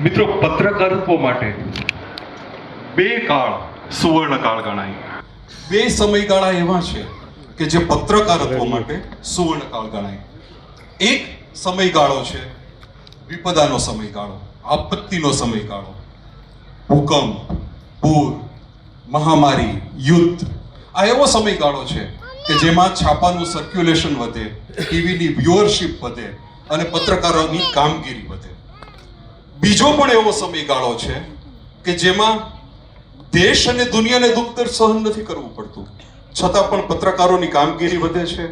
મિત્રો, પત્રકારત્વ માટે બે કાળ સુવર્ણ કાળ ગણાય. બે સમયગાળા એવા છે કે જે પત્રકારત્વ માટે સુવર્ણ કાળ ગણાય. એક સમયગાળો છે વિપદાનો સમયગાળો, આપત્તિનો સમયગાળો, ભૂકંપ, પૂર, મહામારી, યુદ્ધ. આ એવો સમયગાળો છે કે જેમાં છાપાનું સર્ક્યુલેશન વધે, ટીવીની વ્યુઅરશિપ વધે અને પત્રકારોની કામગીરી વધે. બીજો પણ એવો સમયગાળો છે કે જેમાં દેશ અને દુનિયાને દુઃખ દર્દ સહન નથી કરવું પડતું, છતાં પણ પત્રકારોની કામગીરી વધે છે,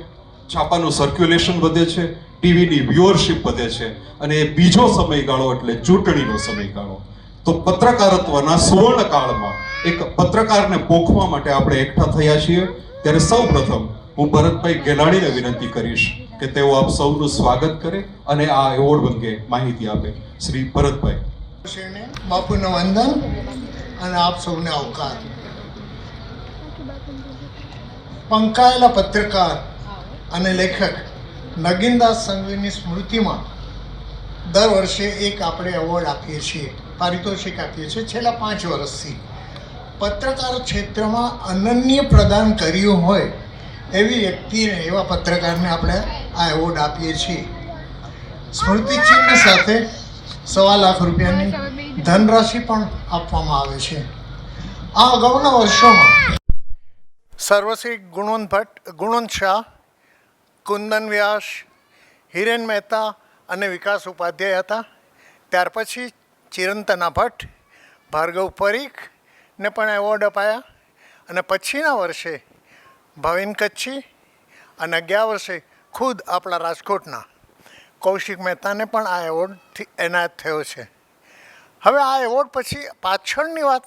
છાપાનું સર્ક્યુલેશન વધે છે, ટીવીની વ્યુઅરશિપ વધે છે. અને એ બીજો સમયગાળો એટલે ચૂંટણીનો સમયગાળો. તો પત્રકારત્વના સુવર્ણ કાળમાં એક પત્રકારને પોખવા માટે આપણે એકઠા થયા છીએ. ત્યારે સૌ પ્રથમ હું ભરતભાઈ ગેલાણીને વિનંતી કરીશ કે તેઓ આપ સૌનું સ્વાગત કરે અને આ એવોર્ડ અંગે માહિતી આપે. શ્રી ભરતભાઈ. બાપુને વંદન અને આપ સૌને આવકાર. પંકાયેલા પત્રકાર અને લેખક નગીનદાસ સંઘવીની સ્મૃતિમાં દર વર્ષે એક આપણે એવોર્ડ આપીએ છીએ, પારિતોષિક આપીએ છીએ. છેલ્લા 5 વર્ષથી પત્રકાર ક્ષેત્રમાં અનન્ય પ્રદાન કર્યું હોય એવી વ્યક્તિને, એવા પત્રકારને આપણે આ એવોર્ડ આપીએ છીએ. સ્મૃતિચિહ્ન સાથે 1.25 લાખ રૂપિયાની ધનરાશિ પણ આપવામાં આવે છે. આ અગાઉના વર્ષોમાં સર્વશ્રી ગુણવંત ભટ્ટ, ગુણવંત શાહ, કુંદન વ્યાસ, હિરેન મહેતા અને વિકાસ ઉપાધ્યાય હતા. ત્યાર પછી ચિરંતના ભટ્ટ, ભાર્ગવ પરીખને પણ એવોર્ડ અપાયા. અને પછીના વર્ષે ભાવિન કચ્છી અને 11 વર્ષે ખુદ આપણા રાજકોટના કૌશિક મહેતાને પણ આ એવોર્ડથી એનાયત થયો છે. હવે આ એવોર્ડ પછી પાછળની વાત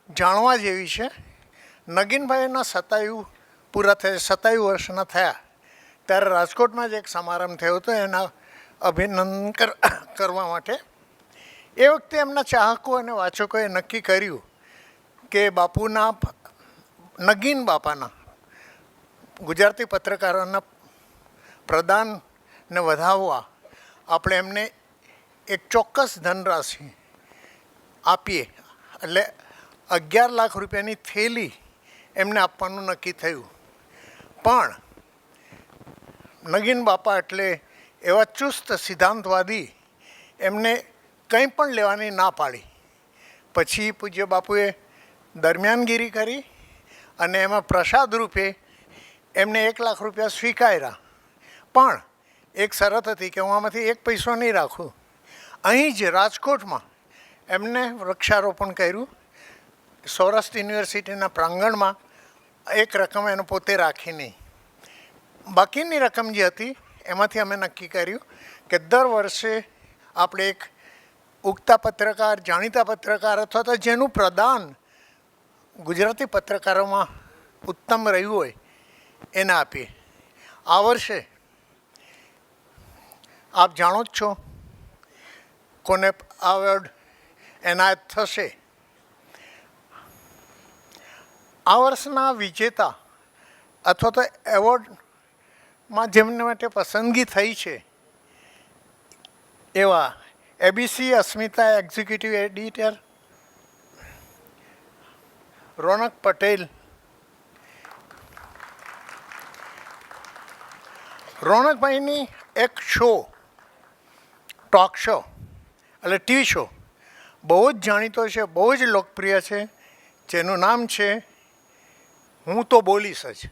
જાણવા જેવી છે. નગીનભાઈના 27 પૂરા થયા, 27 વર્ષના થયા ત્યારે રાજકોટમાં જ એક સમારંભ થયો હતો એના અભિનંદન કરવા માટે. એ વખતે એમના ચાહકો અને વાચકોએ નક્કી કર્યું કે બાપુના, નગીન બાપાના, ગુજરાતી પત્રકારોના પ્રદાનને વધારવા આપણે એમને એક ચોક્કસ ધનરાશિ આપીએ. એટલે 11 લાખ રૂપિયાની થેલી એમને આપવાનું નક્કી થયું. પણ નગીન બાપા એટલે એવા ચુસ્ત સિદ્ધાંતવાદી, એમને કંઈ પણ લેવાની ના પાડી. પછી પૂજ્ય બાપુએ દરમિયાનગીરી કરી અને એમાં પ્રસાદ રૂપે એમને 1 લાખ રૂપિયા સ્વીકાર્યા. પણ એક શરત હતી કે હું આમાંથી 1 પૈસો નહીં રાખું. અહીં જ રાજકોટમાં એમને વૃક્ષારોપણ કર્યું. સૌરાષ્ટ્ર યુનિવર્સિટીના પ્રાંગણમાં એક રકમ એને પોતે રાખી નહીં. બાકીની રકમ જે હતી એમાંથી અમે નક્કી કર્યું કે દર વર્ષે આપણે એક ઉગતા પત્રકાર, જાણીતા પત્રકાર અથવા તો જેનું પ્રદાન ગુજરાતી પત્રકારોમાં ઉત્તમ રહ્યું હોય એને આપીએ. આ વર્ષે આપ જાણો જ છો કોને આ એવોર્ડ એનાયત થશે. આ વર્ષના વિજેતા અથવા તો એવોર્ડમાં જેમને માટે પસંદગી થઈ છે એવા એબીસી અસ્મિતા એક્ઝિક્યુટિવ એડિટર રોનક પટેલ, રોનકભાઈની એક શો, ટોક શો એટલે ટીવી શો બહુ જ જાણીતો છે, બહુ જ લોકપ્રિય છે, જેનું નામ છે હું તો બોલીશ જ.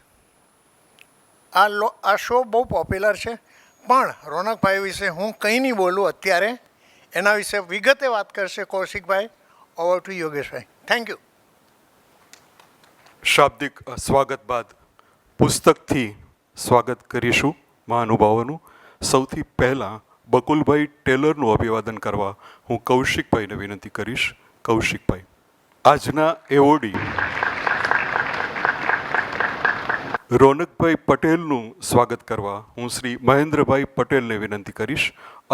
આ શો બહુ પોપ્યુલર છે. પણ રોનકભાઈ વિશે હું કંઈ નહીં બોલું અત્યારે. એના વિશે વિગતે વાત કરશે Kaushikbhai. Over to Yogeshbhai. Thank you. શાબ્દિક સ્વાગત બાદ પુસ્તકથી સ્વાગત કરીશું મહાનુભાવોનું. સૌથી પહેલાં બકુલભાઈ ટેલરનું અભિવાદન કરવા હું કૌશિકભાઈને વિનંતી કરીશ. કૌશિકભાઈ. આજના એવોર્ડી રોનકભાઈ પટેલનું સ્વાગત કરવા હું શ્રી મહેન્દ્રભાઈ પટેલને વિનંતી કરીશ.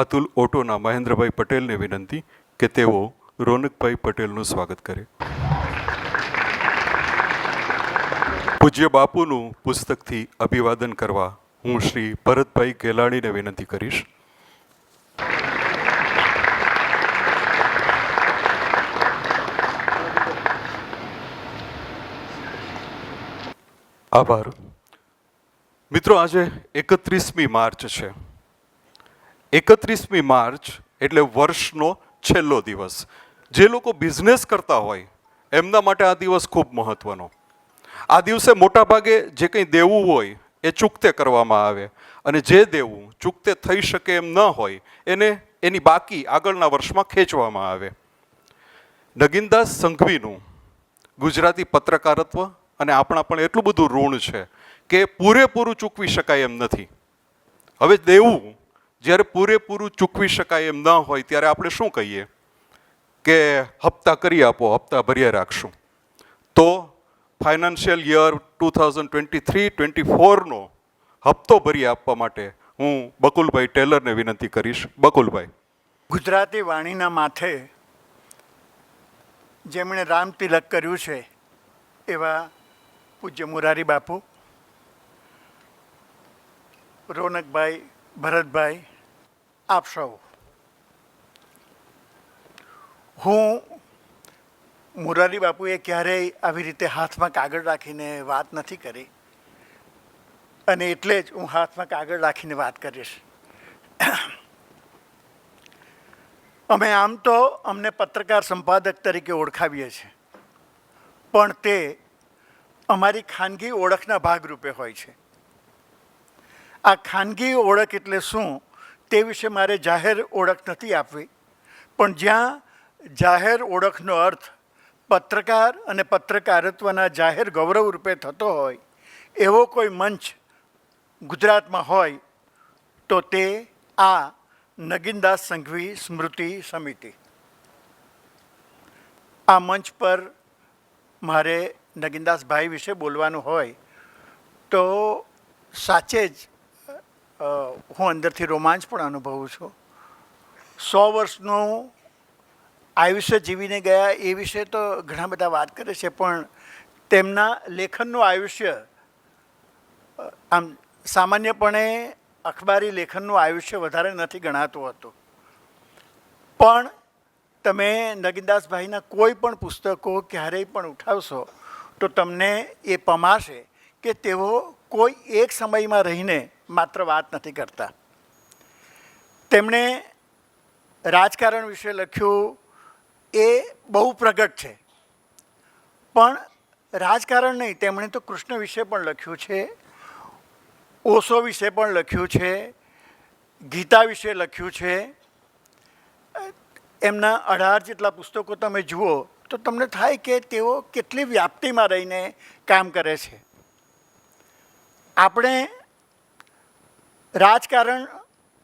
અતુલ ઓટોના મહેન્દ્રભાઈ પટેલને વિનંતી કે તેઓ રોનકભાઈ પટેલનું સ્વાગત કરે. પૂજ્ય બાપુનું પુસ્તકથી અભિવાદન કરવા હું શ્રી ભરતભાઈ ગેલાણીને વિનંતી કરીશ. આભાર. મિત્રો, આજે 31મી માર્ચ છે. 31મી માર્ચ એટલે વર્ષનો છેલ્લો દિવસ. જે લોકો બિઝનેસ કરતા હોય એમના માટે આ દિવસ ખૂબ મહત્વનો. આ દિવસે મોટાભાગે જે કંઈ દેવું હોય એ ચૂકતે કરવામાં આવે, અને જે દેવું ચૂકતે થઈ શકે એમ ન હોય એને એની બાકી આગળના વર્ષમાં ખેંચવામાં આવે. નગીનદાસ સંઘવીનું ગુજરાતી પત્રકારત્વ અને આપણા પણ એટલું બધું ઋણ છે કે પૂરેપૂરું ચૂકવી શકાય એમ નથી. હવે દેવું જ્યારે પૂરેપૂરું ચૂકવી શકાય એમ ન હોય ત્યારે આપણે શું કહીએ કે હપ્તા કરી આપો, હપ્તા ભર્યા રાખશું. તો ફાઇનાન્શિયલ યર 2023-24નો હપ્તો ભરી આપવા માટે હું બકુલભાઈ ટેલરને વિનંતી કરીશ. બકુલભાઈ. ગુજરાતી વાણીના માથે જેમણે રામ તિલક કર્યું છે એવા પૂજ્ય મોરારી બાપુ, રોનકભાઈ, ભરતભાઈ, આપ સૌ. હું મોરારી બાપુએ ક્યારેય આવી રીતે હાથમાં કાગળ રાખીને વાત નથી કરી, અને એટલે જ હું હાથમાં કાગળ રાખીને વાત કરીશ. અમે આમ તો અમને પત્રકાર સંપાદક તરીકે ઓળખાવીએ છીએ, પણ તે અમારી ખાનગી ઓળખના ભાગરૂપે હોય છે. આ ખાનગી ઓળખ એટલે શું તે વિશે મારે જાહેર ઓળખ નથી આપવી, પણ જ્યાં જાહેર ઓળખનો અર્થ પત્રકાર અને પત્રકારત્વના જાહેર ગૌરવ રૂપે થતો હોય એવો કોઈ મંચ ગુજરાતમાં હોય તો તે આ નગીનદાસ સંઘવી સ્મૃતિ સમિતિ. આ મંચ પર મારે નગીનદાસભાઈ વિશે બોલવાનું હોય તો સાચે જ હું અંદરથી રોમાંચ પણ અનુભવું છું. 100 વર્ષનું આયુષ્ય જીવીને ગયા એ વિશે તો ઘણા બધા વાત કરે છે, પણ તેમના લેખનનું આયુષ્ય આમ સામાન્યપણે અખબારી લેખનનું આયુષ્ય વધારે નથી ગણાતું હતું. પણ તમે નગીનદાસભાઈના કોઈ પણ પુસ્તકો ક્યારેય પણ ઉઠાવશો તો તમને એ પમાશે કે તેઓ કોઈ એક સમયમાં રહીને માત્ર વાત નથી કરતા. તેમણે રાજકારણ વિશે લખ્યું એ બહુ પ્રગટ છે, પણ રાજકારણ નહીં, તેમણે તો કૃષ્ણ વિશે પણ લખ્યું છે, ઓશો વિશે પણ લખ્યું છે, ગીતા વિશે લખ્યું છે. એમના 18 જેટલા પુસ્તકો તમે જુઓ તો તમને થાય કે તેઓ કેટલી વ્યાપ્તિમાં રહીને કામ કરે છે. આપણે રાજકારણ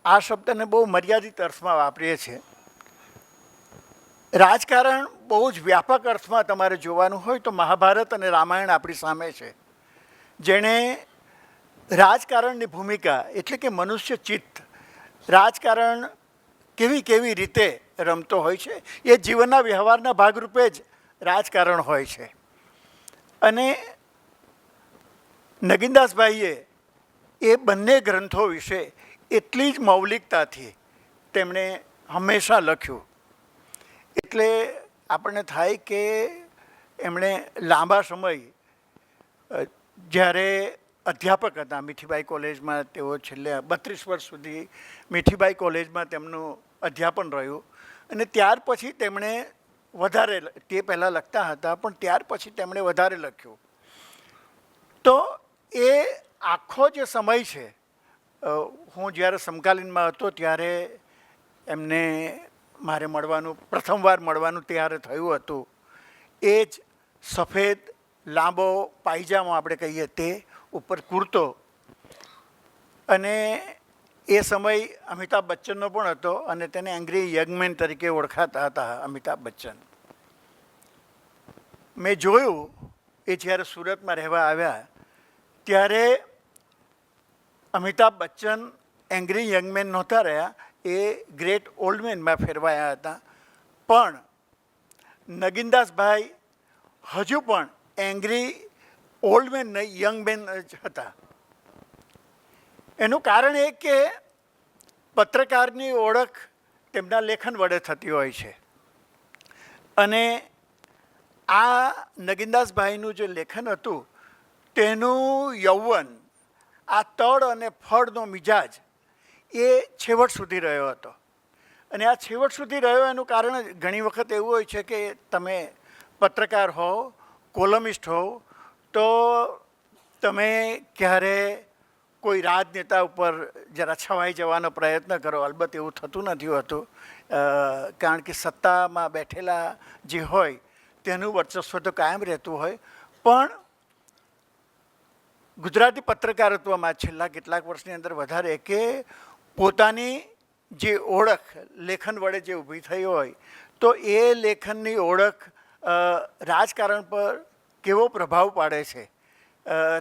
આ શબ્દને બહુ મર્યાદિત અર્થમાં વાપરીએ છીએ. રાજકારણ બહુ જ વ્યાપક અર્થમાં તમારે જોવાનું હોય તો મહાભારત અને રામાયણ આપણી સામે છે, જેણે રાજકારણની ભૂમિકા એટલે કે મનુષ્ય ચિત્ત રાજકારણ કેવી કેવી રીતે રમતો હોય છે એ જીવનના વ્યવહારના ભાગરૂપે જ રાજકારણ હોય છે. અને નગીનદાસભાઈએ એ બંને ગ્રંથો વિશે એટલી જ મૌલિકતાથી તેમણે હંમેશા લખ્યું, એટલે આપણને થાય કે એમણે લાંબા સમય જ્યારે અધ્યાપક હતા મીઠીબાઈ કોલેજમાં, તેઓ છેલ્લે 32 વર્ષ સુધી મીઠીબાઈ કોલેજમાં તેમનું અધ્યાપન રહ્યું, અને ત્યાર પછી તેમણે વધારે, તે પહેલાં લખતા હતા પણ ત્યાર પછી તેમણે વધારે લખ્યું. તો એ આખો જે સમય છે, હું જ્યારે સમકાલીનમાં હતો ત્યારે એમને મારે મળવાનું, પ્રથમવાર મળવાનું ત્યારે થયું હતું. એ જ સફેદ લાંબો પાયજામો આપણે કહીએ તે, ઉપર કુર્તો, અને એ સમય અમિતાભ બચ્ચનનો પણ હતો, અને તેને એંગ્રી યંગમેન તરીકે ઓળખાતા હતા અમિતાભ બચ્ચન. મેં જોયું એ જ્યારે સુરતમાં રહેવા આવ્યા ત્યારે અમિતાભ બચ્ચન એંગ્રી યંગમેન નહોતા રહ્યા, એ ગ્રેટ ઓલ્ડ મેનમાં ફેરવાયા હતા. પણ નગીનદાસભાઈ હજુ પણ એંગ્રી ઓલ્ડ મેન નહીં, યંગ મેન જ હતા. એનું કારણ એ કે પત્રકારની ઓળખ તેમના લેખન વડે થતી હોય છે, અને આ નગીનદાસભાઈનું જે લેખન હતું તેનું યૌવન, આ તળ અને ફળનો મિજાજ એ છેવટ સુધી રહ્યો હતો. અને આ છેવટ સુધી રહ્યો એનું કારણ ઘણી વખત એવું હોય છે કે તમે પત્રકાર હો, કોલમિસ્ટ હો, તો તમે ક્યારે કોઈ રાજનેતા ઉપર જરા છવાઈ જવાનો પ્રયત્ન કરો. અલબત્ત એવું થતું નથી હોતું, કારણ કે સત્તામાં બેઠેલા જે હોય તેનું વર્ચસ્વ તો કાયમ રહેતું હોય. પણ ગુજરાતી પત્રકારત્વમાં છેલ્લા કેટલાક વર્ષની અંદર વધારે કે પોતાની જે ઓળખ લેખન વડે જે ઊભી થઈ હોય, તો એ લેખનની ઓળખ રાજકારણ પર કેવો પ્રભાવ પાડે છે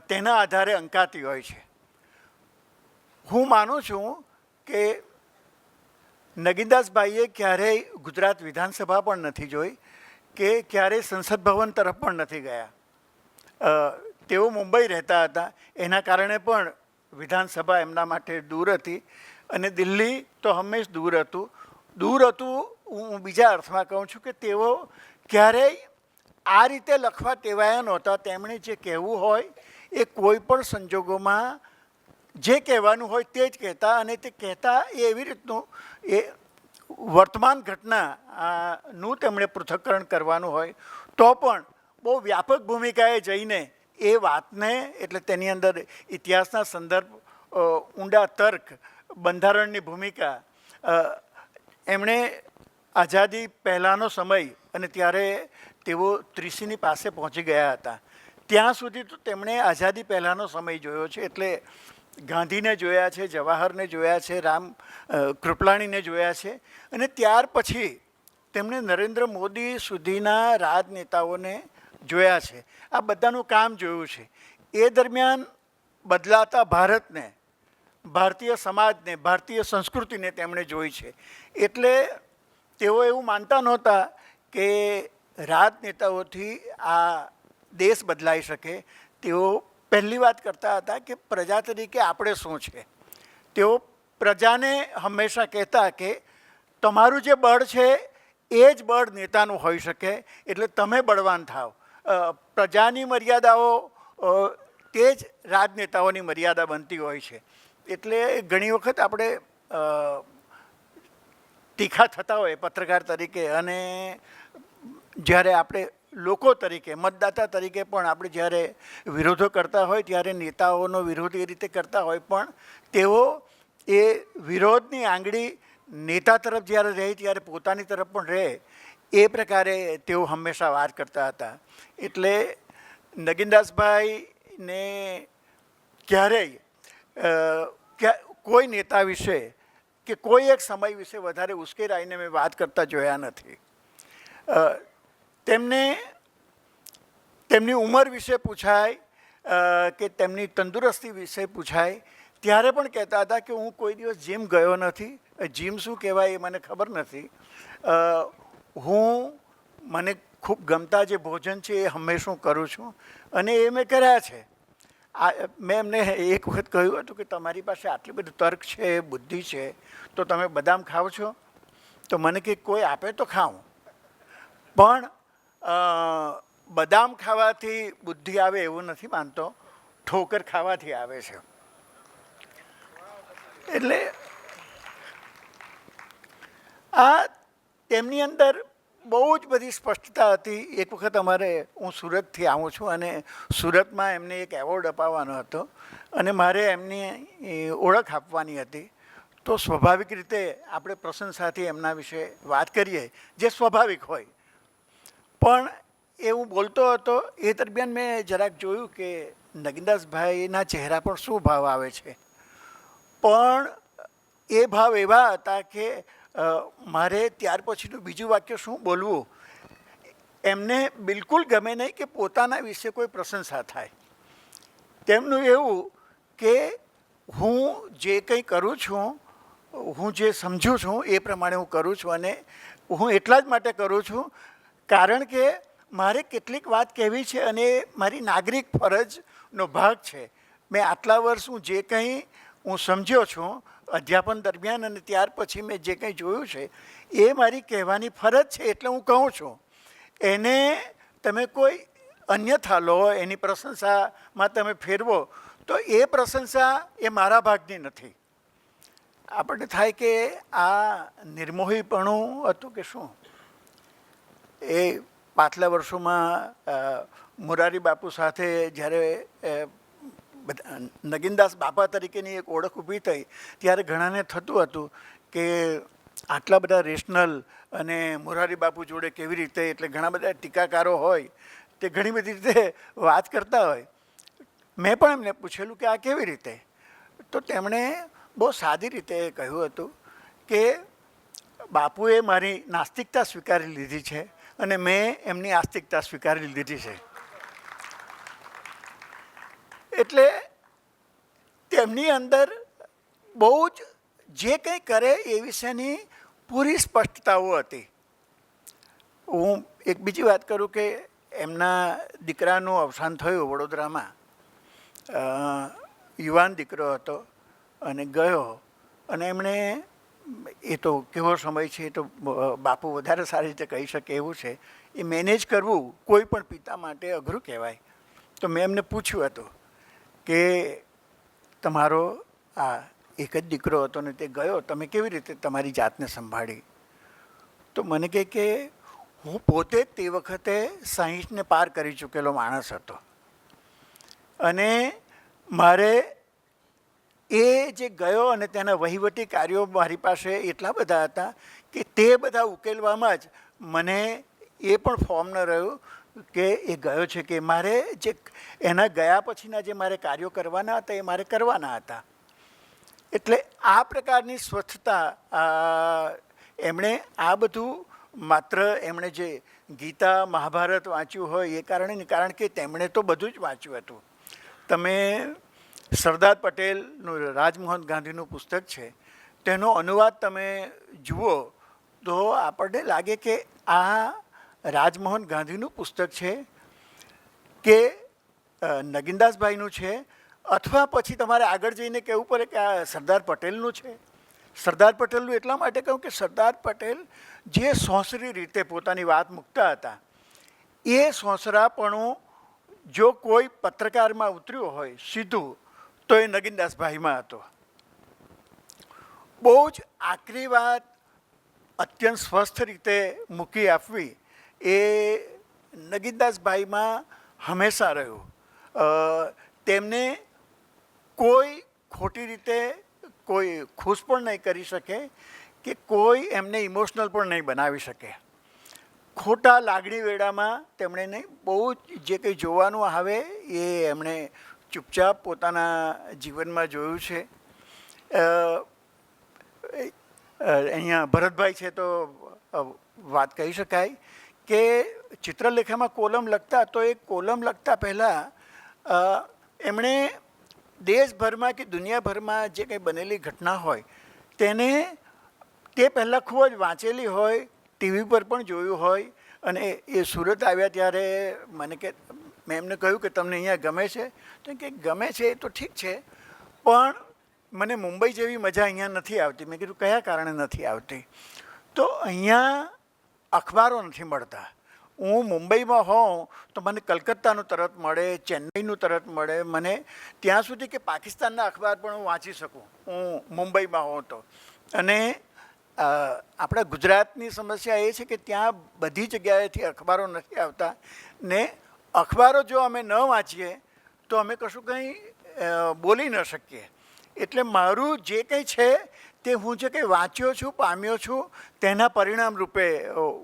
તેના આધારે અંકાતી હોય છે. હું માનું છું કે નગીનદાસભાઈએ ક્યારેય ગુજરાત વિધાનસભા પણ નથી જોઈ કે ક્યારેય સંસદ ભવન તરફ પણ નથી ગયા. તેઓ મુંબઈ રહેતા હતા, એના કારણે પણ વિધાનસભા એમના માટે દૂર હતી અને દિલ્હી તો હંમેશ દૂર હતું. હું બીજા અર્થમાં કહું છું કે તેઓ ક્યારેય આ રીતે લખવા ટેવાયા નહોતા. તેમણે જે કહેવું હોય એ કોઈ પણ સંજોગોમાં જે કહેવાનું હોય તે જ કહેતા, અને તે કહેતા એ એવી રીતનું એ વર્તમાન ઘટનાનું તેમણે પૃથ્થકરણ કરવાનું હોય તો પણ બહુ વ્યાપક ભૂમિકાએ જઈને એ વાતને, એટલે તેની અંદર ઇતિહાસના સંદર્ભ, ઊંડા તર્ક, બંધારણની ભૂમિકા, એમણે આઝાદી પહેલાંનો સમય, અને ત્યારે તેઓ 83ની પાસે પહોંચી ગયા હતા, ત્યાં સુધી તો તેમણે આઝાદી પહેલાંનો સમય જોયો છે. એટલે ગાંધીને જોયા છે, જવાહરને જોયા છે, રામ કૃપલાણીને જોયા છે, અને ત્યાર પછી તેમણે નરેન્દ્ર મોદી સુધીના રાજનેતાઓને જોયા છે. આ બધાનું કામ જોયું છે. એ દરમિયાન બદલાતા ભારતને, ભારતીય સમાજને, ભારતીય સંસ્કૃતિને તેમણે જોઈ છે. એટલે તેઓ એવું માનતા નહોતા કે રાજનેતાઓથી આ દેશ બદલાઈ શકે. તેઓ પહેલી વાત કરતા હતા કે પ્રજા તરીકે આપણે શું છે. તેઓ પ્રજાને હંમેશા કહેતા કે તમારું જે બળ છે એ જ બળ નેતાનું હોઈ શકે, એટલે તમે બળવાન થાવ. પ્રજાની મર્યાદાઓ તે જ રાજનેતાઓની મર્યાદા બનતી હોય છે. એટલે ઘણી વખત આપણે તીખા થતા હોય પત્રકાર તરીકે, અને જ્યારે આપણે લોકો તરીકે, મતદાતા તરીકે પણ આપણે જ્યારે વિરોધો કરતા હોય ત્યારે નેતાઓનો વિરોધ એ રીતે કરતા હોય, પણ તેઓ એ વિરોધની આંગળી નેતા તરફ જ્યારે રહે ત્યારે પોતાની તરફ પણ રહે, એ પ્રકારે તેઓ હંમેશા વાત કરતા હતા. એટલે નગીનદાસભાઈને ક્યારેય કોઈ નેતા વિશે કે કોઈ એક સમય વિશે વધારે ઉશ્કેરાઈને મેં વાત કરતા જોયા નથી. તેમની ઉંમર વિશે પૂછાય કે તેમની તંદુરસ્તી વિશે પૂછાય ત્યારે પણ કહેતા હતા કે હું કોઈ દિવસ જીમ ગયો નથી. જીમ શું કહેવાય એ મને ખબર નથી. મને ખૂબ ગમતા જે ભોજન છે એ હંમેશા કરું છું, અને એ મેં કર્યા છે. મેં એમને એક વખત કહ્યું હતું કે તમારી પાસે આટલી બધી તર્ક છે, બુદ્ધિ છે, તો તમે બદામ ખાઓ છો? તો મને કે કોઈ આપે તો ખાઉં, પણ બદામ ખાવાથી બુદ્ધિ આવે એવું નથી માનતો, ઠોકર ખાવાથી આવે છે. એટલે આ તેમની અંદર બહુ જ બધી સ્પષ્ટતા હતી. એક વખત હું સુરતથી આવું છું, અને સુરતમાં એમને એક એવોર્ડ અપાવવાનો હતો, અને મારે એમની ઓળખ આપવાની હતી. તો સ્વાભાવિક રીતે આપણે પ્રશંસાથી એમના વિશે વાત કરીએ, જે સ્વાભાવિક હોય. પણ એ હું બોલતો હતો એ દરમિયાન મેં જરાક જોયું કે નગીનદાસભાઈના ચહેરા પર શું ભાવ આવે છે. પણ એ ભાવ એવા હતા કે મારે ત્યાર પછીનું બીજું વાક્ય શું બોલવું, એમને બિલકુલ ગમે નહીં કે પોતાના વિશે કોઈ પ્રશંસા થાય. તેમનું એવું કે હું જે કંઈ કરું છું, હું જે સમજું છું એ પ્રમાણે હું કરું છું, અને હું એટલા જ માટે કરું છું કારણ કે મારે કેટલીક વાત કહેવી છે, અને મારી નાગરિક ફરજનો ભાગ છે. મેં આટલા વર્ષ જે કંઈ હું સમજ્યો છું અધ્યાપન દરમિયાન, અને ત્યાર પછી મેં જે કંઈ જોયું છે એ મારી કહેવાની ફરજ છે, એટલે હું કહું છું. એને તમે કોઈ અન્યથા લો, એની પ્રશંસામાં તમે ફેરવો તો એ પ્રશંસા એ મારા ભાગની નથી. આપણને થાય કે આ નિર્મોહીપણું હતું કે શું. એ પાછલા વર્ષોમાં મોરારી બાપુ સાથે જ્યારે નગીનદાસ બાપા તરીકેની એક ઓળખ ઊભી થઈ ત્યારે ઘણાને થતું હતું કે આટલા બધા રેશનલ અને મોરારી બાપુ જોડે કેવી રીતે, એટલે ઘણા બધા ટીકાકારો હોય તે ઘણી બધી રીતે વાત કરતા હોય. મેં પણ એમને પૂછેલું કે આ કેવી રીતે, તો તેમણે બહુ સાદી રીતે કહ્યું હતું કે બાપુએ મારી નાસ્તિકતા સ્વીકારી લીધી છે અને મેં એમની આસ્તિકતા સ્વીકારી લીધી છે. એટલે તેમની અંદર બહુ જ જે કંઈ કરે એ વિશેની પૂરી સ્પષ્ટતાઓ હતી. હું એક બીજી વાત કરું કે એમના દીકરાનું અવસાન થયું વડોદરામાં. યુવાન દીકરો હતો અને ગયો, અને એમણે, એ તો કેવો સમય છે એ તો બાપુ વધારે સારી રીતે કહી શકે એવું છે, એ મેનેજ કરવું કોઈ પણ પિતા માટે અઘરું કહેવાય. તો મેં એમને પૂછ્યું હતું કે તમારો આ એક જ દીકરો હતો ને તે ગયો, તમે કેવી રીતે તમારી જાતને સંભાળી? તો મને કહે કે હું પોતે તે વખતે 60ને પાર કરી ચૂકેલો માણસ હતો અને મારે એ જે ગયો અને તેના વહીવટી કાર્યો મારી પાસે એટલા બધા હતા કે તે બધા ઉકેલવામાં જ મને એ પણ ફોર્મ ન રહ્યું કે એ ગયો છે કે મારે જે એના ગયા પછીના જે મારે કાર્યો કરવાના હતા એ મારે કરવાના હતા. એટલે આ પ્રકારની સ્વચ્છતા એમણે આ બધું માત્ર એમણે જે ગીતા મહાભારત વાંચ્યું હોય એ કારણે નહીં, કારણ કે તેમણે તો બધું જ વાંચ્યું હતું. તમે સરદાર પટેલનું રાજમોહન ગાંધીનું પુસ્તક છે તેનો અનુવાદ તમે જુઓ તો આપણને લાગે કે આ રાજમોહન ગાંધીનું પુસ્તક છે કે નગીનદાસભાઈનું છે, અથવા પછી તમારે આગળ જઈને કહેવું પડે કે આ સરદાર પટેલનું છે. સરદાર પટેલનું એટલા માટે કહું કે સરદાર પટેલ જે સોંસરી રીતે પોતાની વાત મૂકતા હતા એ સોંસરાપણું જો કોઈ પત્રકારમાં ઉતર્યું હોય સીધું તો એ નગીનદાસભાઈમાં હતો. બહુ જ આકરી વાત અત્યંત સ્વસ્થ રીતે મૂકી આપવી એ નગીનદાસભાઈમાં હંમેશા રહ્યું. તેમને કોઈ ખોટી રીતે કોઈ ખુશ પણ નહીં કરી શકે કે કોઈ એમને ઇમોશનલ પણ નહીં બનાવી શકે. ખોટા લાગણી વેળામાં તેમણે નહીં, બહુ જે કંઈ જોવાનું આવે એ એમણે ચૂપચાપ પોતાના જીવનમાં જોયું છે. અહીંયા ભરતભાઈ છે તો વાત કહી શકાય કે ચિત્રલેખામાં કોલમ લખતા, તો એ કોલમ લખતા પહેલાં એમણે દેશભરમાં કે દુનિયાભરમાં જે કંઈ બનેલી ઘટના હોય તેને તે પહેલાં ખૂબ જ વાંચેલી હોય, ટીવી પર પણ જોયું હોય. અને એ સુરત આવ્યા ત્યારે મને કે, મેં એમને કહ્યું કે તમને અહીંયા ગમે છે? તો કે ગમે છે એ તો ઠીક છે, પણ મને મુંબઈ જેવી મજા અહીંયા નથી આવતી. મેં કીધું કયા કારણે નથી આવતી? તો અહીંયા અખબારો નથી મળતા. હું મુંબઈમાં હોઉં તો મને કલકત્તાનું તરત મળે, ચેન્નઈનું તરત મળે, મને ત્યાં સુધી કે પાકિસ્તાનના અખબાર પણ હું વાંચી શકું હું મુંબઈમાં હોઉં તો. અને આપણા ગુજરાતની સમસ્યા એ છે કે ત્યાં બધી જગ્યાએથી અખબારો નથી આવતા ને અખબારો જો અમે ન વાંચીએ તો અમે કશું કંઈ બોલી ન શકીએ. એટલે મારું જે કંઈ છે તે હું જે કંઈ વાંચ્યો છું, પામ્યો છું, તેના પરિણામ રૂપે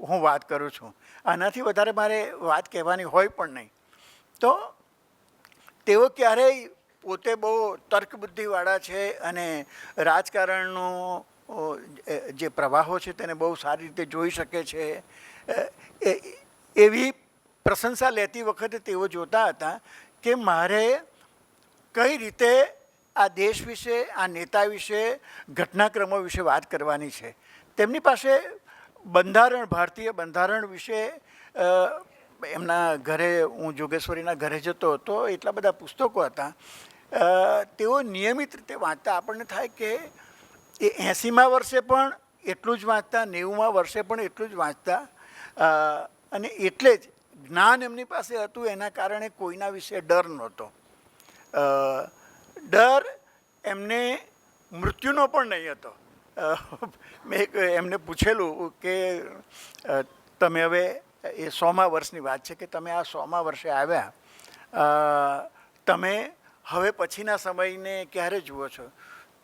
હું વાત કરું છું. આનાથી વધારે મારે વાત કહેવાની હોય પણ નહીં. તો તેઓ ક્યારેય પોતે બહુ તર્કબુદ્ધિવાળા છે અને રાજકારણનું જે પ્રવાહો છે તેને બહુ સારી રીતે જોઈ શકે છે. એવી પ્રશંસા લેતી વખતે તેઓ જોતા હતા કે મારે કઈ રીતે આ દેશ વિશે, આ નેતા વિશે, ઘટનાક્રમો વિશે વાત કરવાની છે. તેમની પાસે બંધારણ, ભારતીય બંધારણ વિશે એમના ઘરે, હું જોગેશ્વરીના ઘરે જતો હતો, એટલા બધા પુસ્તકો હતા. તેઓ નિયમિત રીતે વાંચતા. આપણને થાય કે એ 80મા વર્ષે પણ એટલું જ વાંચતા, 90મા વર્ષે પણ એટલું જ વાંચતા. અને એટલે જ જ્ઞાન એમની પાસે હતું એના કારણે કોઈના વિશે ડર નહોતો. ડર એમને મૃત્યુનો પણ નહીં હતો. મેં એમને પૂછેલું કે તમે હવે એ 100મા વર્ષની વાત છે કે તમે આ 100મા વર્ષે આવ્યા, તમે હવે પછીના સમયને ક્યારે જુઓ છો?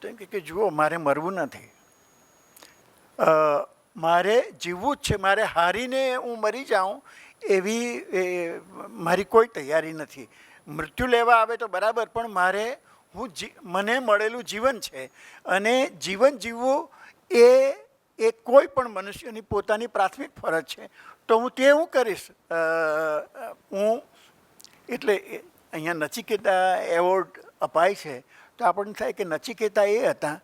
તો એમ કે જુઓ, મારે મરવું નથી, મારે જીવવું જ છે. મારે હારીને હું મરી જાઉં એવી મારી કોઈ તૈયારી નથી. મૃત્યુ લેવા આવે તો બરાબર, પણ મારે મને મળેલું જીવન છે અને જીવન જીવવું એ કોઈ પણ મનુષ્યની પોતાની પ્રાથમિક ફરજ છે. તો હું કરીશ. એટલે અહીંયા નચિકેતા એવોર્ડ અપાય છે તો આપણને થાય કે નચિકેતા એ હતા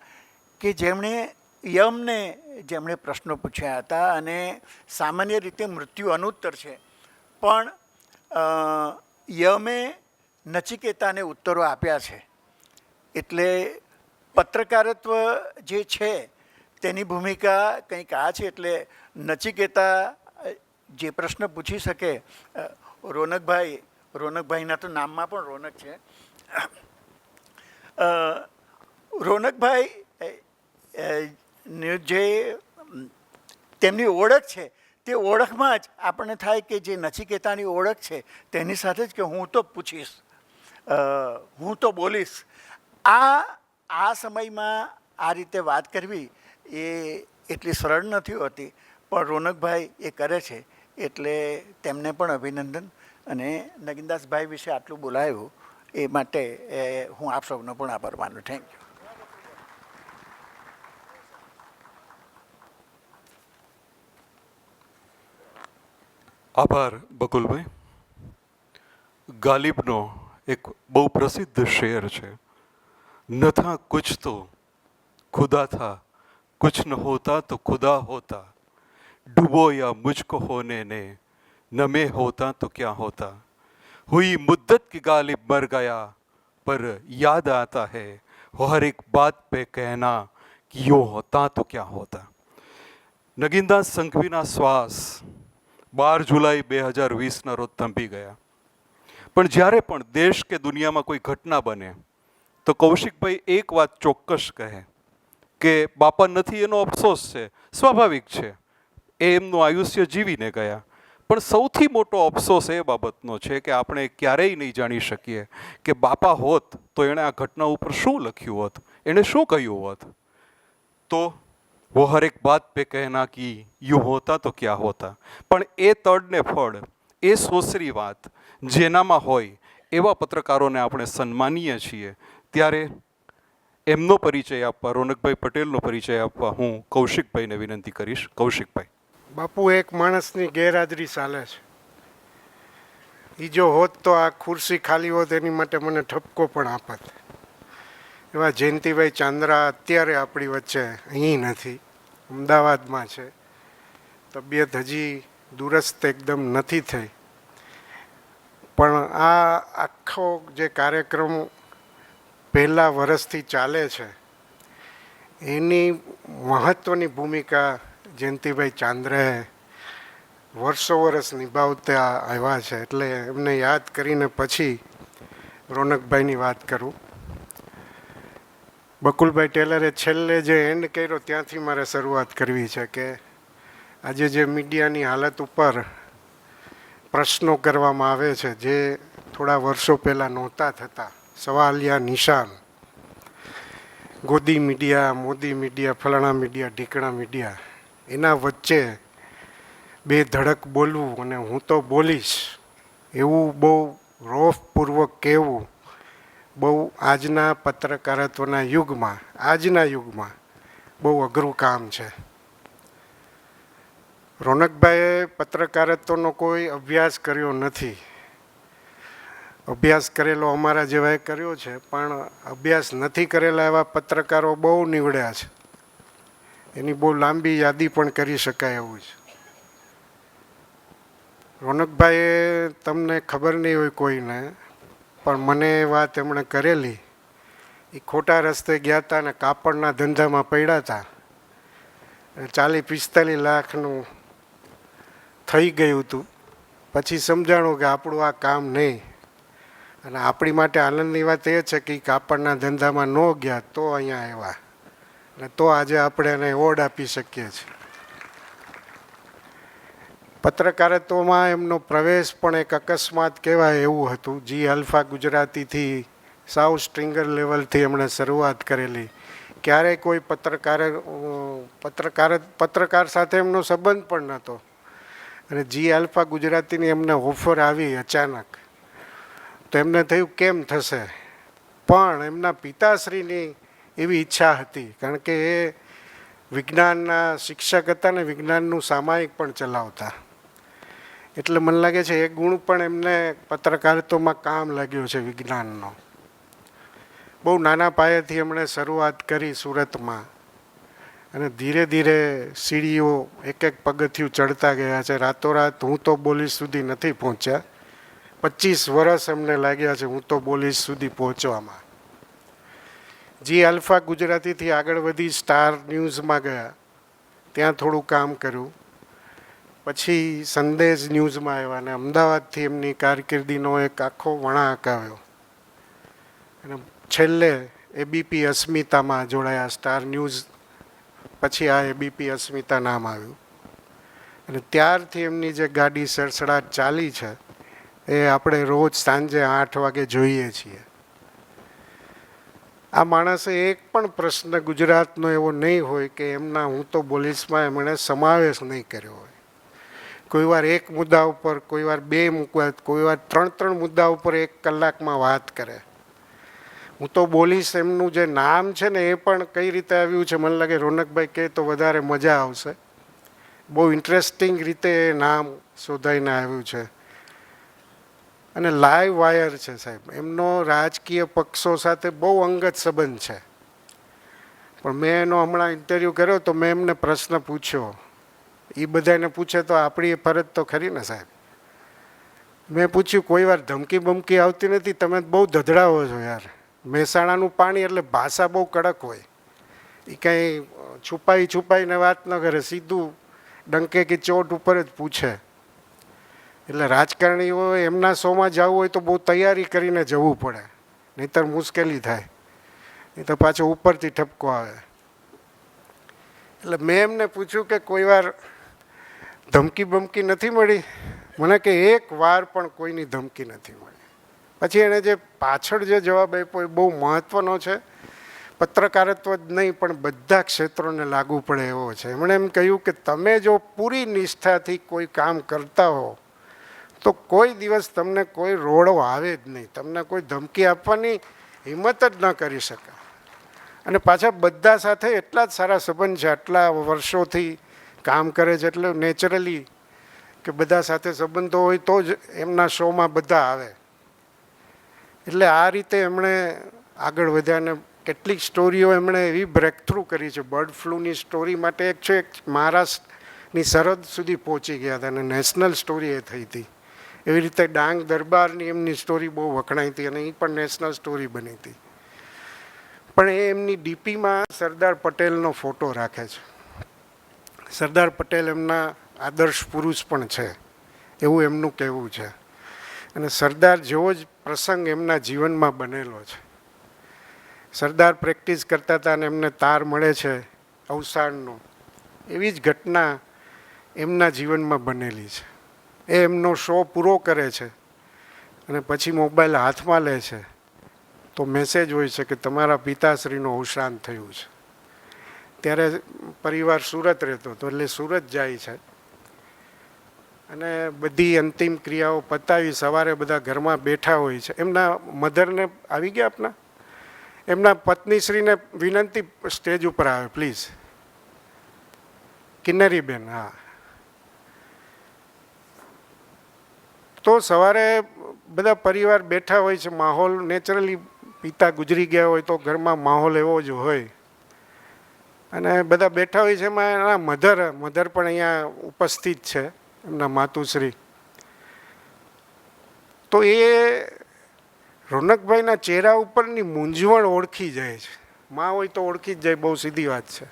કે જેમણે પ્રશ્નો પૂછ્યા હતા અને સામાન્ય રીતે મૃત્યુ અનુત્તર છે, પણ યમે નચિકેતાને ઉત્તરો આપ્યા છે. એટલે પત્રકારત્વ જે છે તેની ભૂમિકા કંઈક આ છે. એટલે નચિકેતા જે પ્રશ્ન પૂછી શકે, રોનકભાઈના તો નામમાં પણ રોનક છે. રોનકભાઈ જે તેમની ઓળખ છે તે ઓળખમાં જ આપણને થાય કે જે નચિકેતાની ઓળખ છે તેની સાથે જ કે હું તો પૂછીશ, હું તો બોલીશ. આ સમયમાં આ રીતે વાત કરવી એ એટલી સરળ નથી હોતી, પણ રોનકભાઈ એ કરે છે એટલે તેમને પણ અભિનંદન. અને નગીનદાસભાઈ વિશે આટલું બોલાયું એ માટે હું આપ સૌનો પણ આભાર માનું. Thank you. આભાર બકુલભાઈ. ગાલિબનો એક બહુ પ્રસિદ્ધ શેર છે, ન થા કુછ તો ખુદા થા, कुछ न होता तो खुदा होता, डूबो या मुझको होने ने, न मैं होता तो क्या होता, हुई मुद्दत की गालिब मर गया पर याद आता है वो हर एक बात पे कहना कि यूँ होता तो क्या होता. નગીનદાસ સંઘવીના શ્વાસ 12 જુલાઈ 2020ના રોજ થંભી ગયા. પણ જ્યારે પણ દેશ કે દુનિયામાં કોઈ ઘટના બને તો કૌશિકભાઈ એક વાત ચોક્કસ કહે કે બાપા નથી એનો અફસોસ છે, સ્વાભાવિક છે, એ એમનું આયુષ્ય જીવીને ગયા. પણ સૌથી મોટો અફસોસ એ બાબતનો છે કે આપણે ક્યારેય નહીં જાણી શકીએ કે બાપા હોત તો એણે આ ઘટના ઉપર શું લખ્યું હોત, એણે શું કહ્યું હોત. તો वो हर एक बात पे कहना कि यूँ होता तो क्या होता. પણ એ તડને ફળ, એ સોસરી વાત જેનામાં હોય એવા પત્રકારોને આપણે સન્માનીય છીએ. ત્યારે એમનો પરિચય આપવા, રોનકભાઈ પટેલનો પરિચય આપવા હું કૌશિકભાઈને વિનંતી કરીશ. કૌશિકભાઈ. બાપુ, એક માણસની ગેરહાજરી ચાલે છે. એ જો હોત તો આ ખુરશી ખાલી હોત એની માટે મને ઠપકો પણ આપત. એવા જયંતિભાઈ ચાંદ્રા અત્યારે આપણી વચ્ચે અહીં નથી, અમદાવાદમાં છે. તબિયત હજી દુરસ્ત એકદમ નથી થઈ. પણ આ આખો જે કાર્યક્રમ પહેલાં વર્ષથી ચાલે છે એની મહત્ત્વની ભૂમિકા જયંતિભાઈ ચાંદ્રાએ વર્ષો નિભાવતા આવ્યા છે. એટલે એમને યાદ કરીને પછી રોનકભાઈની વાત કરું. બકુલભાઈ ટેલરે છેલ્લે જે એન્ડ કર્યો ત્યાંથી મારે શરૂઆત કરવી છે કે આજે જે મીડિયાની હાલત ઉપર પ્રશ્નો કરવામાં આવે છે જે થોડા વર્ષો પહેલાં નહોતા થતા, સવાલિયા નિશાન, ગોદી મીડિયા, મોદી મીડિયા, ફલાણા મીડિયા, ઢીકણા મીડિયા, એના વચ્ચે બે ધડક બોલવું અને હું તો બોલીશ એવું બહુ રોષપૂર્વક કહેવું બહુ આજના પત્રકારત્વના યુગમાં બહુ અઘરું કામ છે. રોનકભાઈએ પત્રકારત્વનો કોઈ અભ્યાસ કર્યો નથી. અભ્યાસ કરેલો અમારા જેવાએ કર્યો છે, પણ અભ્યાસ નથી કરેલા એવા પત્રકારો બહુ નીવડ્યા છે. એની બહુ લાંબી યાદી પણ કરી શકાય એવું છે. રોનકભાઈએ, તમને ખબર નહીં હોય કોઈને, પણ મને એ વાત એમણે કરેલી. એ ખોટા રસ્તે ગયા હતા ને કાપડના ધંધામાં પડ્યા હતા. 40-45 લાખનું થઈ ગયું હતું. પછી સમજાણું કે આપણું આ કામ નહીં. અને આપણી માટે આનંદની વાત એ છે કે કાપડના ધંધામાં ન ગયા તો અહીંયા આવ્યા અને તો આજે આપણે એને એવોર્ડ આપી શકીએ છીએ. પત્રકારત્વમાં એમનો પ્રવેશ પણ એક અકસ્માત કહેવાય એવું હતું. જી અલ્ફા ગુજરાતીથી સાવ સ્ટ્રિંગર લેવલથી એમણે શરૂઆત કરેલી. ક્યારેય કોઈ પત્રકાર સાથે એમનો સંબંધ પણ નહોતો અને જી અલ્ફા ગુજરાતીની એમને ઓફર આવી અચાનક તો એમને થયું કેમ થશે, પણ એમના પિતાશ્રીની એવી ઈચ્છા હતી કારણ કે એ વિજ્ઞાનના શિક્ષક હતા ને વિજ્ઞાનનું સામાયિક પણ ચલાવતા, એટલે મને લાગે છે એ ગુણ પણ એમને પત્રકારત્વમાં કામ લાગ્યો છે વિજ્ઞાનનો. બહુ નાના પાયેથી એમણે શરૂઆત કરી સુરતમાં અને ધીરે ધીરે સીડીઓ એક એક પગથિયું ચડતા ગયા છે. રાતોરાત હું તો બોલીશ સુધી નથી પહોંચ્યા, 25 વર્ષ એમને લાગ્યા છે હું તો બોલીશ સુધી પહોંચવામાં. જી અલ્ફા ગુજરાતીથી આગળ વધી સ્ટાર ન્યૂઝમાં ગયા, ત્યાં થોડું કામ કર્યું. પછી સંદેશ ન્યૂઝમાં આવ્યા અને અમદાવાદથી એમની કારકિર્દીનો એક આખો વળાંક આવ્યો અને છેલ્લે એબીપી અસ્મિતામાં જોડાયા. સ્ટાર ન્યૂઝ પછી આ એબીપી અસ્મિતા નામ આવ્યું અને ત્યારથી એમની જે ગાડી સડસડાટ ચાલી છે એ આપણે રોજ સાંજે 8 વાગે જોઈએ છીએ. આ માણસે એક પણ પ્રશ્ન ગુજરાતનો એવો નહીં હોય કે એમના હું તો બોલીશમાં એમણે સમાવેશ નહીં કર્યો હોય. કોઈ વાર એક મુદ્દા ઉપર, કોઈ વાર 2 મુદ્દા, કોઈ વાર 3 મુદ્દા ઉપર 1 કલાકમાં વાત કરે. હું તો બોલીશ એમનું જે નામ છે ને એ પણ કઈ રીતે આવ્યું છે મને લાગે રોનકભાઈ કહે તો વધારે મજા આવશે. બહુ ઇન્ટરેસ્ટિંગ રીતે એ નામ શોધાઈને આવ્યું છે અને લાઈવ વાયર છે સાહેબ. એમનો રાજકીય પક્ષો સાથે બહુ અંગત સંબંધ છે, પણ મેં એનો હમણાં ઇન્ટરવ્યૂ કર્યો તો મેં એમને પ્રશ્ન પૂછ્યો. એ બધાને પૂછે તો આપણી ફરજ તો ખરી ને સાહેબ. મેં પૂછ્યું કોઈ વાર ધમકી બમકી આવતી નથી? તમે બહુ ધધડાવો છો યાર. મહેસાણાનું પાણી એટલે ભાષા બહુ કડક હોય, એ કંઈ છુપાઈને વાત ન કરે, સીધું ડંકે કે ચોટ ઉપર જ પૂછે. એટલે રાજકારણીઓ એમના શોમાં જવું હોય તો બહુ તૈયારી કરીને જવું પડે, નહીંતર મુશ્કેલી થાય, નહીં તો પાછો ઉપરથી ઠપકો આવે. એટલે મેં એમને પૂછ્યું કે કોઈ વાર ધમકી બમકી નથી મળી? મને કે એક વાર પણ કોઈની ધમકી નથી મળી. પછી એણે જે પાછળ જે જવાબ આપ્યો એ બહુ મહત્ત્વનો છે. પત્રકારત્વ જ નહીં પણ બધા ક્ષેત્રોને લાગુ પડે એવો છે. એમણે એમ કહ્યું કે તમે જો પૂરી નિષ્ઠાથી કોઈ કામ કરતા હો તો કોઈ દિવસ તમને કોઈ રોડો આવે જ નહીં, તમને કોઈ ધમકી આપવાની હિંમત જ ન કરી શકે. અને પાછા બધા સાથે એટલા જ સારા સંબંધ છે, આટલા વર્ષોથી કામ કરે છે એટલે નેચરલી કે બધા સાથે સંબંધો હોય તો જ એમના શોમાં બધા આવે. એટલે આ રીતે એમણે આગળ વધ્યા અને કેટલીક સ્ટોરીઓ એમણે એવી બ્રેક થ્રુ કરી છે. બર્ડ ફ્લૂની સ્ટોરી માટે એક છે, મહારાષ્ટ્રની સરહદ સુધી પહોંચી ગયા હતા અને નેશનલ સ્ટોરી એ થઈ હતી. એવી રીતે ડાંગ દરબારની એમની સ્ટોરી બહુ વખણાઈ હતી અને એ પણ નેશનલ સ્ટોરી બની હતી. પણ એ એમની ડીપીમાં સરદાર પટેલનો ફોટો રાખે છે. સરદાર પટેલ એમના આદર્શ પુરુષ પણ છે એવું એમનું કહેવું છે. અને સરદાર જેવો જ પ્રસંગ એમના જીવનમાં બનેલો છે. સરદાર પ્રેક્ટિસ કરતા હતા અને એમને તાર મળે છે અવસાનનો, એવી જ ઘટના એમના જીવનમાં બનેલી છે. એ એમનો શો પૂરો કરે છે અને પછી મોબાઈલ હાથમાં લે છે તો મેસેજ હોય છે કે તમારા પિતાશ્રીનું અવસાન થયું છે. ત્યારે પરિવાર સુરત રહેતો હતો એટલે સુરત જાય છે અને બધી અંતિમ ક્રિયાઓ પતાવી સવારે બધા ઘરમાં બેઠા હોય છે. એમના મધરને આવી ગયા આપના એમના પત્નીશ્રીને વિનંતી સ્ટેજ ઉપર આવે પ્લીઝ. કિન્નરીબેન, હા. તો સવારે બધા પરિવાર બેઠા હોય છે, માહોલ નેચરલી પિતા ગુજરી ગયા હોય તો ઘરમાં માહોલ એવો જ હોય અને બધા બેઠા હોય છે. એમાં એના મધર પણ અહીંયા ઉપસ્થિત છે, એમના માતુશ્રી. તો એ રોનકભાઈના ચહેરા ઉપરની મૂંઝવણ ઓળખી જાય છે. માં હોય તો ઓળખી જ જાય, બહુ સીધી વાત છે.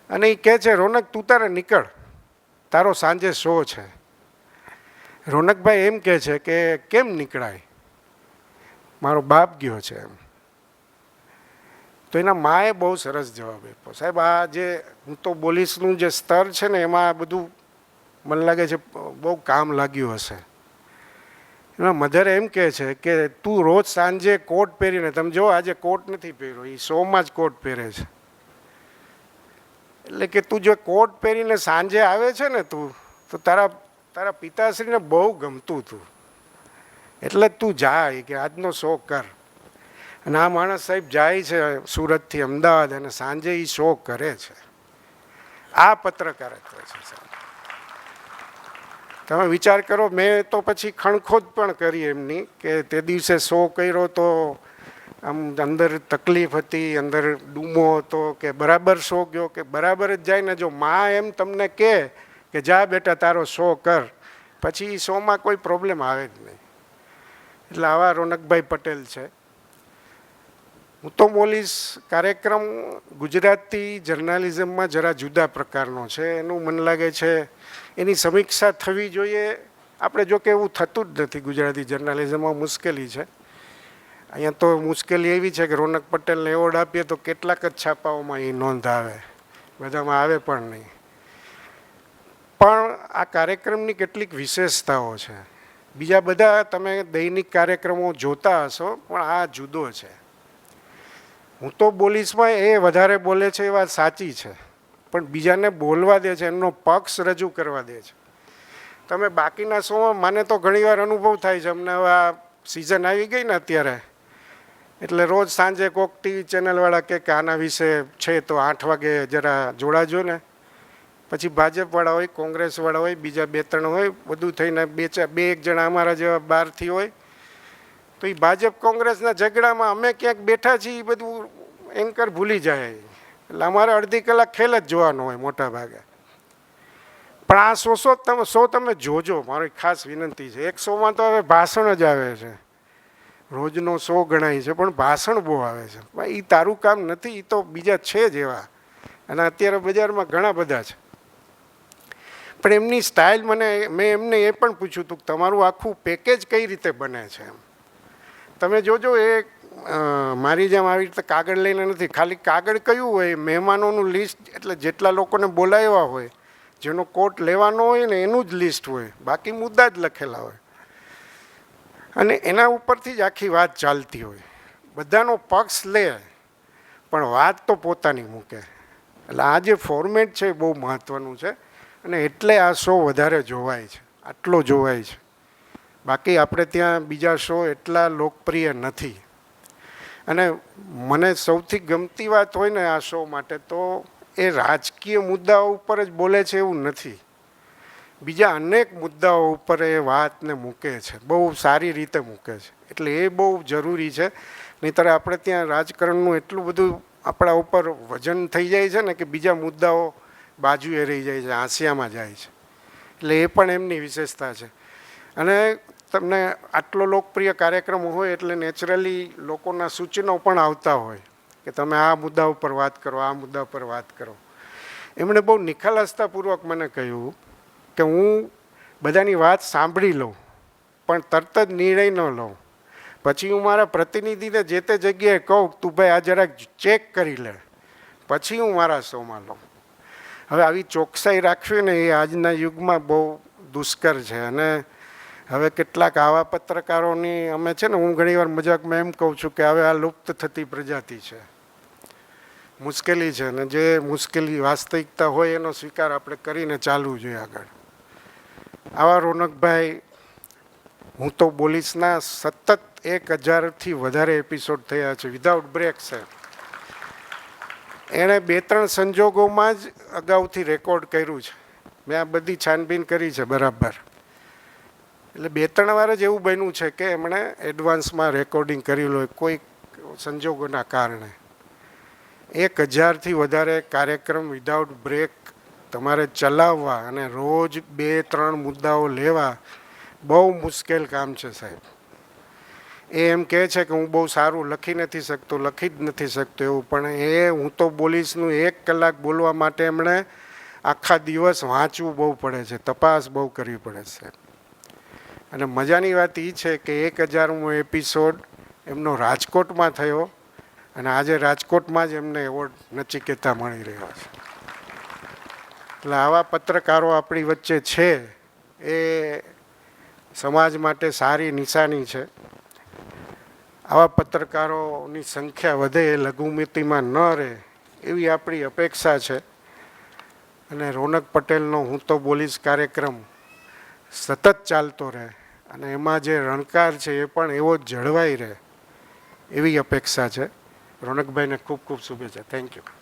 અને એ કહે છે રોનક તું તારે નીકળ, તારો સાંજે શો છે. રોનકભાઈ એમ કહે છે કે કેમ નીકળાય, મારો બાપ ગયો છે એમ. તો એના માએ બહુ સરસ જવાબ આપ્યો, સાહેબ આ જે હું તો બોલીશનું જે સ્તર છે ને એમાં બધું મને લાગે છે બહુ કામ લાગ્યું હશે. એના મધરે એમ કહે છે કે તું રોજ સાંજે કોટ પહેરીને, તમે જો આજે કોટ નથી પહેર્યો, એ શોમાં જ કોટ પહેરે છે, એટલે કે તું જો કોટ પહેરીને સાંજે આવે છે ને તું, તો તારા પિતાશ્રીને બહુ ગમતું હતું, એટલે તું જાય કે આજનો શો કર. અને આ માણસ સાહેબ જાય છે સુરતથી અમદાવાદ અને સાંજે એ શો કરે છે. આ પત્રકારત્વ છે સાહેબ. તમે વિચાર કરો, મેં તો પછી ખણખોદ પણ કરી એમની કે તે દિવસે શો કર્યો તો આમ અંદર તકલીફ હતી, અંદર ડૂમો હતો કે બરાબર શો ગયો કે બરાબર જ જાય ને. જો માં એમ તમને કહે કે જા બેટા તારો શો કર, પછી શોમાં કોઈ પ્રોબ્લેમ આવે જ નહીં. એટલે આવા રોનકભાઈ પટેલ છે. હું તો બોલીશ કાર્યક્રમ ગુજરાતી જર્નાલિઝમમાં જરા જુદા પ્રકારનો છે. એનું મને લાગે છે એની સમીક્ષા થવી જોઈએ. આપણે જો કે એવું થતું જ નથી ગુજરાતી જર્નાલિઝમમાં, મુશ્કેલી છે. અહીંયા તો મુશ્કેલી એવી છે કે રોનક પટેલને એવોર્ડ આપીએ તો કેટલાક જ છાપાઓમાં એ નોંધ આવે, બધામાં આવે પણ નહીં. પણ આ કાર્યક્રમની કેટલીક વિશેષતાઓ છે. બીજા બધા તમે દૈનિક કાર્યક્રમો જોતા હશો, પણ આ જુદો છે. હું તો બોલીશમાં એ વધારે બોલે છે એ વાત સાચી છે, પણ બીજાને બોલવા દે છે, એમનો પક્ષ રજૂ કરવા દે છે. તમે બાકીના શોમાં મને તો ઘણીવાર અનુભવ થાય છે. અમને હવે આ સિઝન આવી ગઈ ને અત્યારે, એટલે રોજ સાંજે કોક ટીવી ચેનલવાળા કે આના વિશે છે તો 8 વાગે જરા જોડાજો ને. પછી ભાજપવાળા હોય, કોંગ્રેસવાળા હોય, બીજા 2-3 હોય, બધું થઈને 2-1 જણા અમારા જેવા બહારથી હોય. તો એ ભાજપ કોંગ્રેસના ઝઘડામાં અમે ક્યાંક બેઠા છીએ એ બધું એન્કર ભૂલી જાય. એટલે અમારે અડધી કલાક ખેલ જ જોવાનો હોય મોટા ભાગે. પણ આ શો તમે જોજો, મારી ખાસ વિનંતી છે. એક શોમાં તો હવે ભાષણ જ આવે છે, રોજનો શો ગણાય છે, પણ ભાષણ બહુ આવે છે. એ તારું કામ નથી, એ તો બીજા છે જ એવા, અને અત્યારે બજારમાં ઘણા બધા છે. પણ એમની સ્ટાઇલ મેં એમને એ પણ પૂછ્યું હતું કે તમારું આખું પેકેજ કઈ રીતે બને છે એમ. તમે જોજો, એ મારી જેમ આવી રીતે કાગળ લઈને નથી. ખાલી કાગળ કયું હોય, મહેમાનોનું લિસ્ટ, એટલે જેટલા લોકોને બોલાવ્યા હોય, જેનો કોટ લેવાનો હોય ને એનું જ લિસ્ટ હોય, બાકી મુદ્દા જ લખેલા હોય, અને એના ઉપરથી જ આખી વાત ચાલતી હોય. બધાનો પક્ષ લે પણ વાત તો પોતાની મૂકે. એટલે આ જે ફોર્મેટ છે એ બહુ મહત્ત્વનું છે, અને એટલે આ શો વધારે જોવાય છે, આટલો જોવાય છે. બાકી આપણે ત્યાં બીજા શો એટલા લોકપ્રિય નથી. અને મને સૌથી ગમતી વાત હોય ને આ શો માટે, તો એ રાજકીય મુદ્દાઓ ઉપર જ બોલે છે એવું નથી, બીજા અનેક મુદ્દાઓ ઉપર એ વાતને મૂકે છે, બહુ સારી રીતે મૂકે છે. એટલે એ બહુ જરૂરી છે. નહીંતર આપણે ત્યાં રાજકારણનું એટલું બધું આપણા ઉપર વજન થઈ જાય છે ને કે બીજા મુદ્દાઓ બાજુએ રહી જાય છે, હાંસિયામાં જાય છે. એટલે એ પણ એમની વિશેષતા છે. અને તમને આટલો લોકપ્રિય કાર્યક્રમ હોય એટલે નેચરલી લોકોના સૂચનો પણ આવતા હોય કે તમે આ મુદ્દા ઉપર વાત કરો, આ મુદ્દા ઉપર વાત કરો. એમણે બહુ નિખાલસતાપૂર્વક મને કહ્યું કે હું બધાની વાત સાંભળી લઉં, પણ તરત જ નિર્ણય ન લઉં. પછી હું મારા પ્રતિનિધિને જે તે જગ્યાએ કહું તું ભાઈ આ જરાક ચેક કરી લે, પછી હું મારા શોમાં લઉં. હવે આવી ચોકસાઈ રાખવી ને એ આજના યુગમાં બહુ દુષ્કર છે. અને હવે કેટલાક આવા પત્રકારોની અમે છે ને, હું ઘણીવાર મજાકમાં એમ કહું છું કે હવે આ લુપ્ત થતી પ્રજાતિ છે, મુશ્કેલી છે. ને જે મુશ્કેલી વાસ્તવિકતા હોય એનો સ્વીકાર આપણે કરીને ચાલવું જોઈએ આગળ. આવા રોનકભાઈ, હું તો બોલીશના સતત 1000થી વધારે એપિસોડ થયા છે, વિધાઉટ બ્રેક છે. એણે 2-3 સંજોગોમાં જ અગાઉથી રેકોર્ડ કર્યું છે. મેં આ બધી છાનબીન કરી છે બરાબર. એટલે 2-3 વાર જ એવું બન્યું છે કે એમણે એડવાન્સમાં રેકોર્ડિંગ કરેલું હોય કોઈ સંજોગોના કારણે. 1000થી વધારે કાર્યક્રમ વિધાઉટ બ્રેક તમારે ચલાવવા અને રોજ 2-3 મુદ્દાઓ લેવા બહુ મુશ્કેલ કામ છે સાહેબ. એ એમ કહે છે કે હું બહુ સારું લખી નથી શકતો, લખી જ નથી શકતો એવું, પણ હું તો બોલીશનું 1 કલાક બોલવા માટે એમણે આખા દિવસ વાંચવું બહુ પડે છે, તપાસ બહુ કરવી પડે છે. અને મજાની વાત એ છે કે 1000મો એપિસોડ એમનો રાજકોટમાં થયો અને આજે રાજકોટમાં જ એમને એવોર્ડ નચિકેતા મળી રહ્યો છે. એટલે આવા પત્રકારો આપણી વચ્ચે છે એ સમાજ માટે સારી નિશાની છે. આવા પત્રકારોની સંખ્યા વધે એ લઘુમતીમાં ન રહે એવી આપણી અપેક્ષા છે. અને રોનક પટેલનો હું તો બોલીશ કાર્યક્રમ સતત ચાલતો રહે અને એમાં જે રણકાર છે એ પણ એવો જ જળવાઈ રહે એવી અપેક્ષા છે. રોનકભાઈને ખૂબ ખૂબ શુભેચ્છા. Thank you.